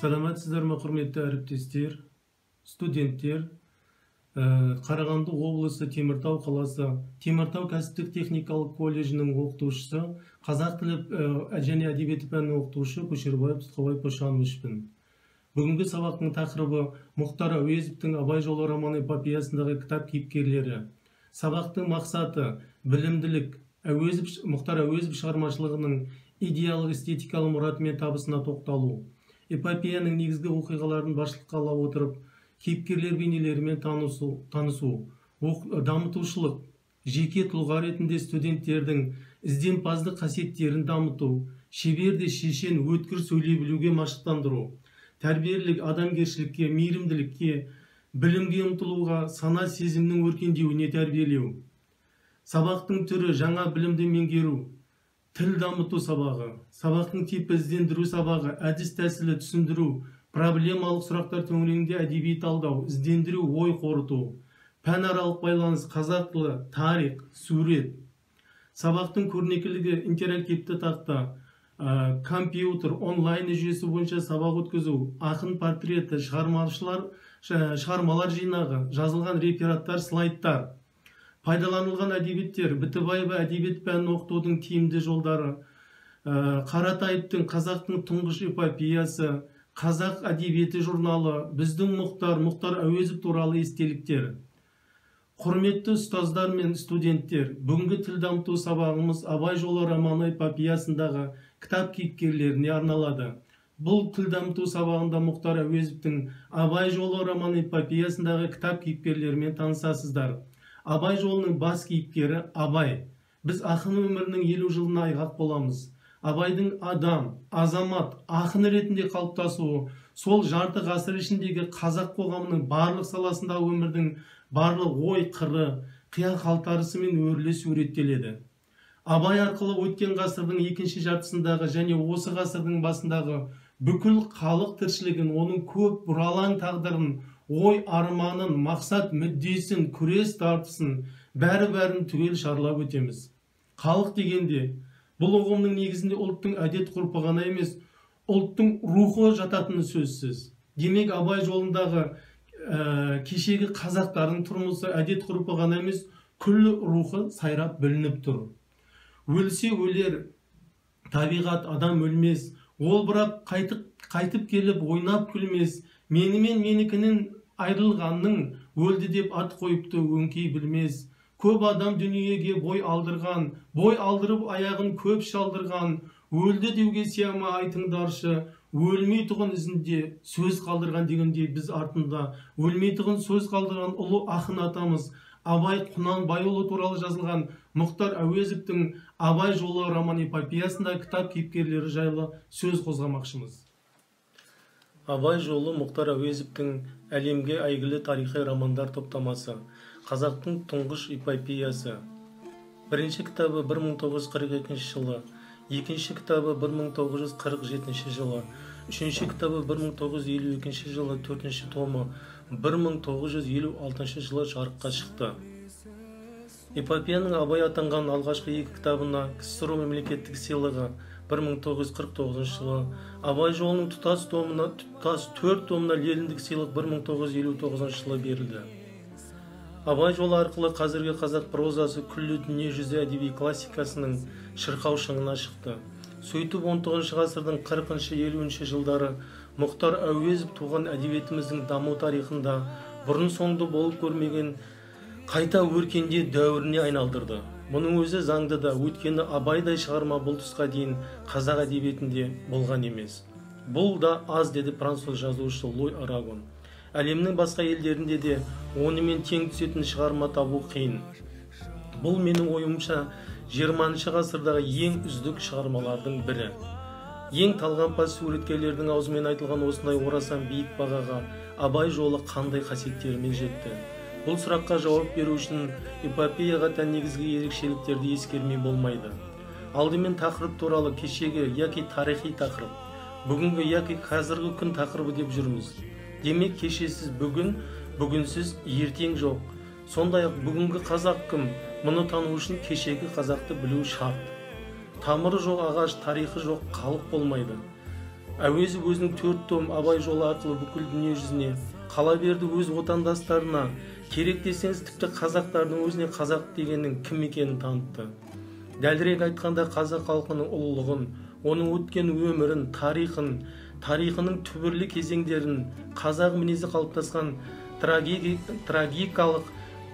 Саламатсыздар ма, құрметті әріптестер, студенттер. Қарағанды облысы Теміртау қаласы Теміртау кәсіптік техникалық колледжінің оқытушысы, қазақ тілі және әдебиеті пәнінің оқытушы Көшербаев Тұтқабай Пошановичпін. Бүгінгі сабақтың тақырыбы Мұхтар Әуезовтің Абай жолы роман эпопеясындағы кітап кейіпкерлері. Сабақтың мақсаты білімділік, Мұхтар Әуезов шығармашылығының идеялық эстетикалық мұраты мен табысына тоқталу. Эпопеяның негізгі оқиғаларын басшылыққа ала отырып, кейіпкерлер бейнелерімен танысу, дамытушылық, жеке тұлға ретінде студенттердің ізденімпаздық қасиеттерін дамыту, шебер де шешен өткір сөйлей білуге машықтандыру, тәрбиелік адамгершілікке, мейірімділікке, білімге ұмтылуға, сана сезімнің өркендеуіне тәрбиелеу. Сабақтың түрі жаңа білімді меңгеру, тіл дамыту сабағы, сабақтың типі іздендіру сабағы, әдіс тәсілі түсіндіру, проблемалық сұрақтар төңірегінде әдеби талдау, іздендіру, ой қорыту, пәнаралық байланыс, қазақ тілі, тарих, сурет. Сабақтың көрнекілігі интерактивті тақта, компьютер, онлайн жүйесі бойынша сабақ өткізу, ақын портреті, шығармалар жинағы, жазылған рефераттар, слайдтар. Пайдаланылған әдебиеттер, Бітібаева әдебиет пәнін оқытудың тиімді жолдары, Қаратаевтың қазақтың тұңғыш эпопеясы, қазақ әдебиеті журналы, біздің Мұхтар Әуезов туралы естеліктер. Құрметті ұстаздар мен студенттер, бүгінгі тіл дамыту сабағымыз Абай жолы романы эпопеясындағы кітап кейіпкерлеріне арналады. Бұл тіл дамыту сабағында Мұхтар Әуезовтің Абай жолы романы эпопеясындағы кітап кейіпкерлерімен танысасыздар. Абай жолының бас кейіпкері Абай. Біз ақын өмірінің 50 жылына айғақ боламыз. Абайдың адам, азамат, ақын ретінде қалыптасуы, сол жарты ғасыр ішіндегі қазақ қоғамының барлық саласында өмірдің барлық ой қыры, қиян қалтарысымен өріле суреттеледі. Абай арқылы өткен ғасырдың екінші жартысындағы және осы ғасырдың басындағы бүкіл халық тіршілігін, оның көп бұралаң тағдырын, ой арманын, мақсат мүддесін, күрес тартысын, бәрі-бәрін түгел шарлап өтеміз. Халық дегенде, бұл ұғымның негізінде ұлттың әдет ғұрпы ғана емес, ұлттың рухы жататыны сөзсіз. Демек, Абай жолындағы кешегі қазақтардың тұрмысы әдет ғұрпы ғана емес, күллі рухы сайрап білініп тұр. Өлсе өлер, табиғат адам өлмес, ол бірақ қайтып келіп ойнап күлмес, менімен менікінің айрылғанның өлді деп ат қойыпты өңкей білмес. Көп адам дүниеге бой алдырған, бой алдырып аяғын көп шалдырған, өлді деуге сияма айтыңдаршы, өлмей тұғын ізінде сөз қалдырған дегенде біз артында өлмей тұғын сөз қалдырған ұлы ақын атамыз Абай Құнанбайұлы туралы жазылған Мұхтар Әуезовтің Абай жолы роман эпопеясында кітап кейіпкерлері жайлы сөз қозғамақшымыз. Абай жолы Мұхтар Әуезовтің әлемге әйгілі тарихи романдар топтамасы, қазақтың тұңғыш эпопеясы. Бірінші кітабы 1942 жылы, екінші кітабы 1947 жылы, үшінші кітабы 1952 жылы, төртінші томы 1956 жылы жарыққа шықты. Эпопеяның Абай атанған алғашқы екі кітабына КСР мемлекеттік сыйлығы 1949 жылы, Абай жолының тұтас 4 томына Лениндік сыйлық 1959 жылы берілді. Абай жолы арқылы қазіргі қазақ прозасы күллі дүние жүзі әдеби классикасының шырқау шыңына шықты. Сөйтіп 19 ғасырдың 40-50 жылдары Мұхтар Әуезов туған әдебиетіміздің даму тарихында бұрын соңды болып көрмеген қайта өркенде дәуіріне айналдырды. Мұның өзі заңды да, өйткені Абайдай шығарма бұл тұсқа дейін қазақ әдебиетінде болған емес. Бұл да аз, деді француз жазушы Луи Арагон. Әлемнің басқа елдерінде де онымен тең түсетін шығарма табу қиын. Бұл менің ойымша 20 ғасырдағы ең үздік шығармалардың бірі. Ең талғампаз суреткерлердің аузымен айтылған осындай орасан биік бағаға Абай жолы қандай қасиеттерімен жетті? Бұл сұраққа жауап беру үшін эпопеяға тән негізгі ерекшеліктерді ескермей болмайды. Алдымен тақырып туралы кешегі яки тарихи тақырып, бүгінгі яки қазіргі күн тақырыбы деп жүрміз. Демек, кешесіз бүгін, бүгінсіз ертең жоқ. Сондай-ақ бүгінгі қазақ кім? Мұны тану үшін кешегі қазақты білу шарт. Тамыры жоқ ағаш, тарихы жоқ халық болмайды. әуезов өзінің 4 том Абай жолы арқылы бүкіл дүние жүзіне, қала берді өз отандастарына, керек десеңіз тіпті қазақтардың өзіне қазақ дегеннің кім екенін танытты. Дәлірек айтқанда қазақ халқының ұлылығын, оның өткен өмірін, тарихының түбірлі кезеңдерін, қазақ мінезі қалыптасқан трагикалық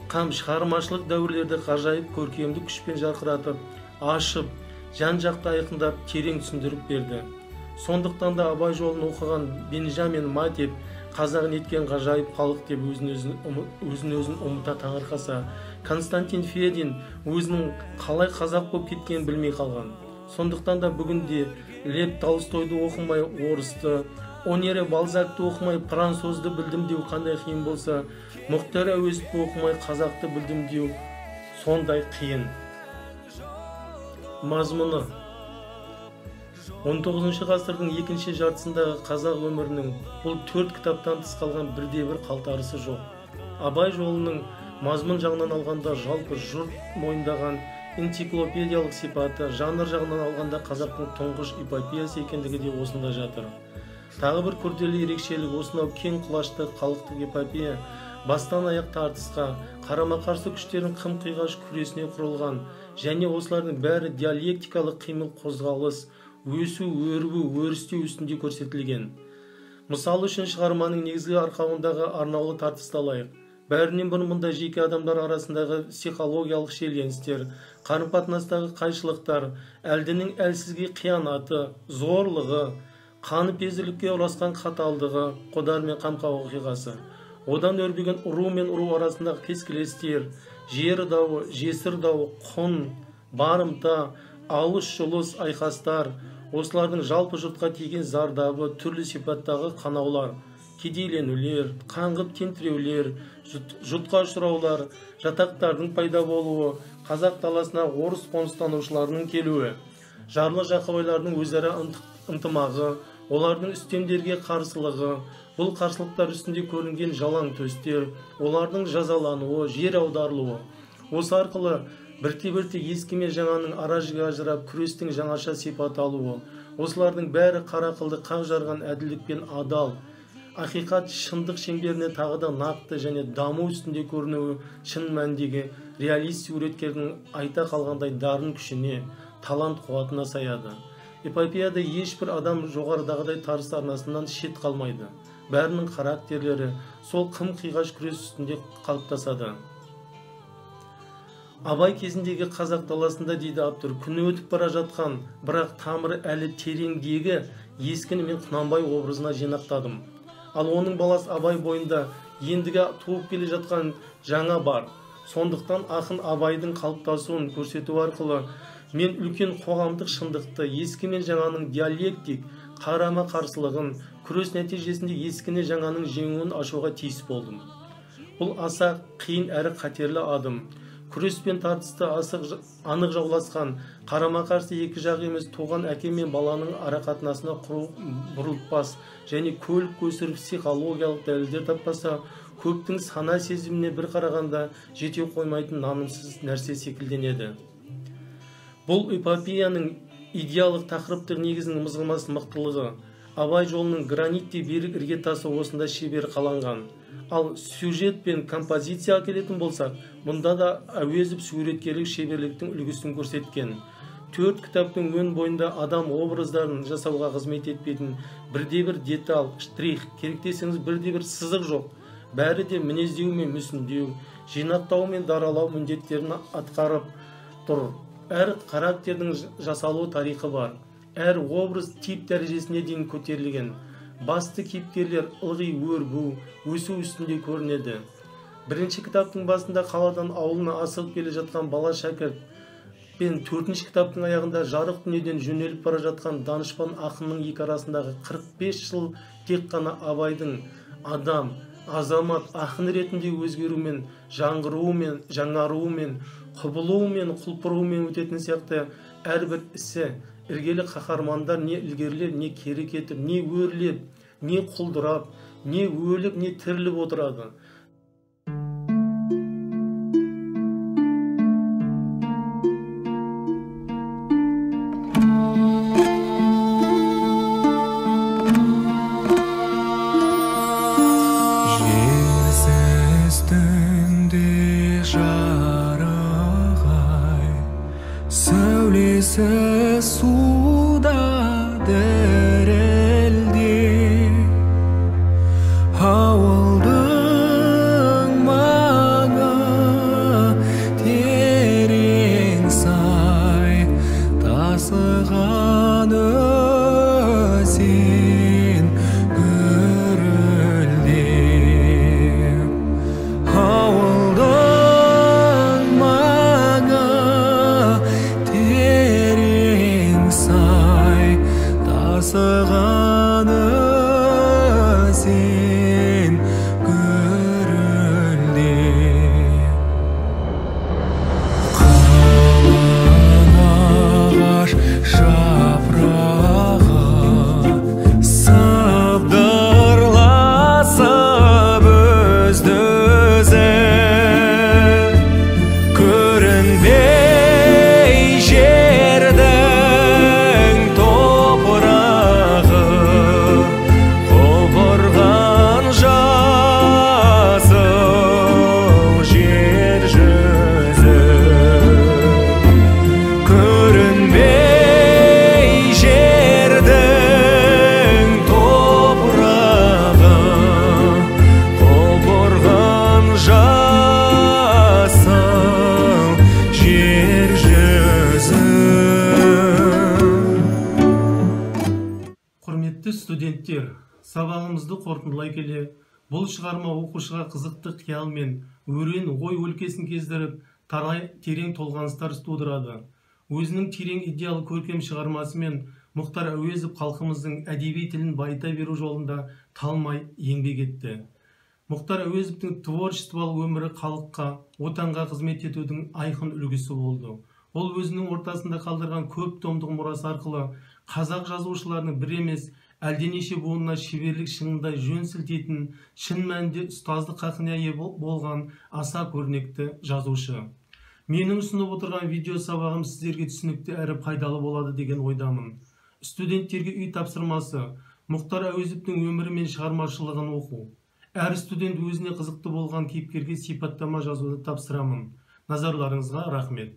шығармашылық дәуірлерді ғажайып көркемдік күшпен жарқыратып, ашып, жан-жақты айқындап, терең түсіндіріп берді. Сондықтан да Абай жолын оқыған Бенжамин Матеп қазақ неткен ғажайып халық деп өзін ұмыта таңырқаса, Константин Федин өзінің қалай қазақ болып кеткенін білмей қалған. Сондықтан да бүгінде Лев Толстойды оқымай орысты, Онере Балзакты оқымай французды білдім деу қандай қиын болса, Мұхтар Әуезовті оқымай қазақты білдім деу сондай қиын. Мазмұны 19 ғасырдың екінші жартысындағы қазақ өмірінің бұл 4 кітаптан тыс қалған бірде-бір қалтарысы жоқ. Абай жолының мазмұн жағынан алғанда жалпы жұрт мойындаған энциклопедиялық сипаты, жанр жағынан алғанда қазақтың тұңғыш эпопеясы екендігі де осында жатыр. Тағы бір күрделі ерекшелік осынау кең құлашты халықтық эпопея бастан аяқ тартысқа, қарама-қарсы күштердің қым-қиғаш күресіне құрылған және осылардың бәрі диалектикалық қимыл қозғалыс, өсу, өрбу, өрістеу үстінде көрсетілген. Мысалы үшін шығарманың негізгі арқауындағы арнаулы тартысты алайық. Бәрінен бұрын мұнда жеке адамдар арасындағы психологиялық шиеленістер, қарым-қатынастағы қайшылықтар, әлдінің әлсізге қиянаты, зорлығы, қаныпезерлікке ұласқан қаталдығы, қодар мен қамқа оқиғасы. Одан өрбіген ұру мен ұру арасындағы кескілестер, жер дауы, жесір дауы, құн, барымта, алыс-жұлыс айқастар, осылардың жалпы жұртқа тиген зардабы, түрлі сипаттағы қанаулар, кедейленулер, қаңғып тентіреулер, жұтқа ұшыраулар, жатақтардың пайда болуы, қазақ даласына орыс қоныстанушыларының келуі, жарлы жақыбайлардың өзара ынтымағы, олардың үстемдерге қарсылығы, бұл қарсылықтар үстінде көрінген жалаң төстер, олардың жазалануы, жер аударылуы. Осы арқылы бірте-бірте ескі мен жаңаның ара-жігі ажырап, күрестің жаңаша сипат алуы. Осылардың бәрі қарақылды қақ жарған әділдік пен адал, ақиқат шындық шеңберіне тағы да нақты және даму үстінде көрінуі шын мәндегі реалист суреткердің айта қалғандай дарын күшіне, талант қуатына саяды. Эпопеяда ешбір адам жоғарыдағыдай тарс арнасынан шет қалмайды. Бәрінің характерлері сол қым-қиғаш күрес үстінде қалыптасады. Абай кезіндегі қазақ даласында, дейді автор, күні өтіп бара жатқан, бірақ тамыры әлі тереңдегі Ескіні мен Құнанбай образына жинақтадым. Ал оның баласы Абай бойында ендігі туып келе жатқан жаңа бар. Сондықтан ақын Абайдың қалыптасуын көрсету арқылы мен үлкен қоғамдық шындықты, ескі мен жаңаның диалектик қарама-қарсылығын, күрес нәтижесінде ескіні жаңаның жеңуін ашуға тиіс болдым. Бұл аса қиын әрі қатерлі адым. Күрес пен тартысты анық жауласқан, қарама-қарсы екі жақ емес, туған әке мен баланың арақатынасына бұрылтпас және көлік көсіріп психологиялық дәлелдер таппаса, көптің сана сезіміне бір қарағанда жете қоймайтын нанымсыз нәрсе секілденеді. Бұл эпопеяның идеялық тақырыптық негізінің мызғымас мықтылығы, Абай жолының граниттей берік іргетасы осында шебер қаланған. Ал сюжет пен композиция келетін болсақ, мұнда да Әуезов суреткерлік шеберліктің үлгісін көрсеткен. 4 кітаптың өн бойында адам образдарын жасауға қызмет етпейтін бірде-бір деталь, штрих, керек десеңіз бірде-бір сызық жоқ. Бәрі де мінездеу мен мүсіндеу, жинақтау мен даралау міндеттерін атқарып тұр. Әр характердің жасалу тарихы бар. Әр образ тип дәрежесіне дейін көтерілген. Басты кейіпкерлер ылғи өрбу, өсу үстінде көрінеді. Бірінші кітаптың басында қаладан ауылына асығып келе жатқан бала шәкірт пен 4-ші кітаптың аяғында жарық дүниеден жөнеліп бара жатқан данышпан ақынның екі арасындағы 45 жыл тек қана Абайдың адам, азамат, ақын ретінде өзгерумен, жаңғыруымен, жаңаруымен, құбылуымен, құлпыруымен өтетін сияқты әрбір ісі, іргелі қаһармандар не ілгерілеп, не кері кетіп, не өрлеп, не құлдырап, не өліп, не тіріліп отырады. студенттер, сабағымызды қорытындылай келе, бұл шығарма оқушыға қызықты қиял мен өрен ой өлкесін кездіріп, терең толғаныстар тудырады. Өзінің терең идеал көркем шығармасымен Мұхтар Әуезов халқымыздың әдеби тілін байыта беру жолында талмай еңбек етті. Мұхтар Әуезовтің творчестволық өмірі халыққа, отанға қызмет етудің айқын үлгісі болды. Ол өзінің ортасында қалдырған көп томдық мұрасы арқылы қазақ жазушыларының бір емес, әлденеше буынына шеберлік шыңындай жөн сілтейтін, шын мәнінде ұстаздық хақына ие болған аса көрнекті жазушы. Менің ұсынып отырған видео сабағым сіздерге түсінікті әрі пайдалы болады деген ойдамын. Студенттерге үй тапсырмасы: Мұхтар Әуезовтің өмірі мен шығармашылығын оқу. Әр студент өзіне қызықты болған кейіпкерге сипаттама жазуды тапсырамын. Назарларыңызға рахмет.